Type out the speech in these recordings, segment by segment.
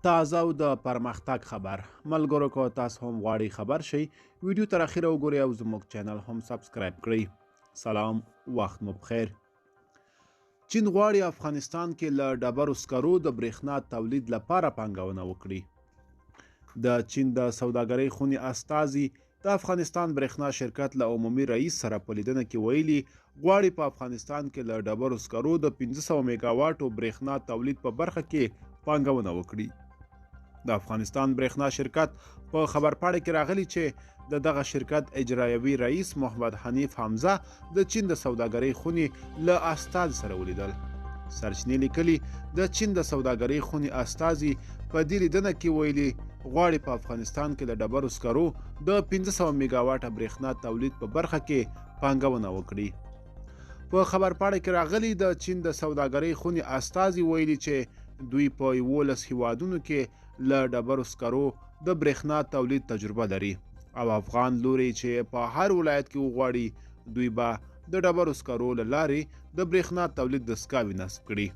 تازه او د پرمختګ خبر ملګرو که تاسو هم غواړئ خبر شئ ویډیو تر اخره وګورئ او زموږ چینل هم سبسکرایب کړئ. سلام، وخت مو بخیر. چین غواړي افغانستان کې له ډبرو سکرو د برېښنا تولید لپاره پانګونه وکړي. د چین د سوداګرۍ خونې استازي د افغانستان برېښنا شرکت له عمومي رئیس سره په لیدنه کې ویلي غواړي په افغانستان کې له ډبرو سکرو د 1500 میګاواټو برېښنا تولید په برخه کې پانګونه وکړي. د افغانستان برېښنا شرکت په خبرپاڼه کې راغلی چې د دغه شرکت اجرایوي رئیس محمد حنیف حمزه د چین د سوداګرۍ خونې له استازي سره ولیدل. سرچینې لیکلي د چین د سوداګرۍ خونې استازي په دې لیدنه کې ویلي غواړي په افغانستان کې د ډبرو سکرو د 1500 میګاواټه برېښنا تولید په برخه کې پانګونه وکړي. په خبرپاڼه کې راغلی د چین د سوداګرۍ خونې استازي ویلي چې دوی په 11 هیوادونو کې له ډبرو سکرو د برېښنا تولید تجربه لري او افغان لوري چې په هر ولایت کې وغواړي دوی به د ډبرو سکرو له لارې د برېښنا تولید دستګاوې نصب کړي.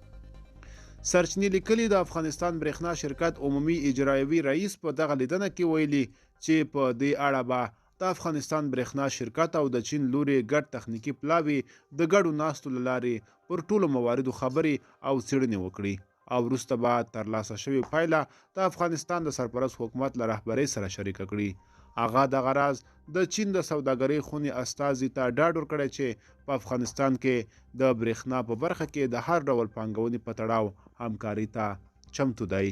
سرچینې لیکلي د افغانستان برېښنا شرکت عمومي اجرایوي رئیس په دغه لیدنه کې ویلي چې په دې اړه به د افغانستان برېښنا شرکت او د چین لوري ګډ تخنیکي پلاوي د ګډو ناستو له لارې پر ټولو مواردو خبرې او څېړنې وکړي او وروسته به ترلاسه شوې پایله د افغانستان د سرپرست حکومت له رهبرۍ سره شریکه کړي. هغه دغه راز د چین د سوداګرۍ خونې استازي ته ډاډ ورکړی چې په افغانستان کې د برېښنا په برخه کې د هر ډول پانګونې په تړاو همکاري ته چمتو دی.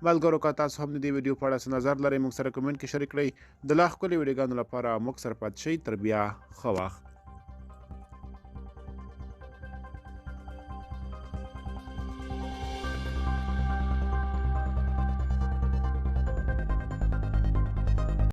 ملګرو که تاسو هم د دې ویډیو په اړه څه نظر لرئ موږ سره کمنټ کې شریک کړئ. د لا ښکلې ویډیوګانو لپاره موږ سره پاتې شئ. تر بیا ښه وخت.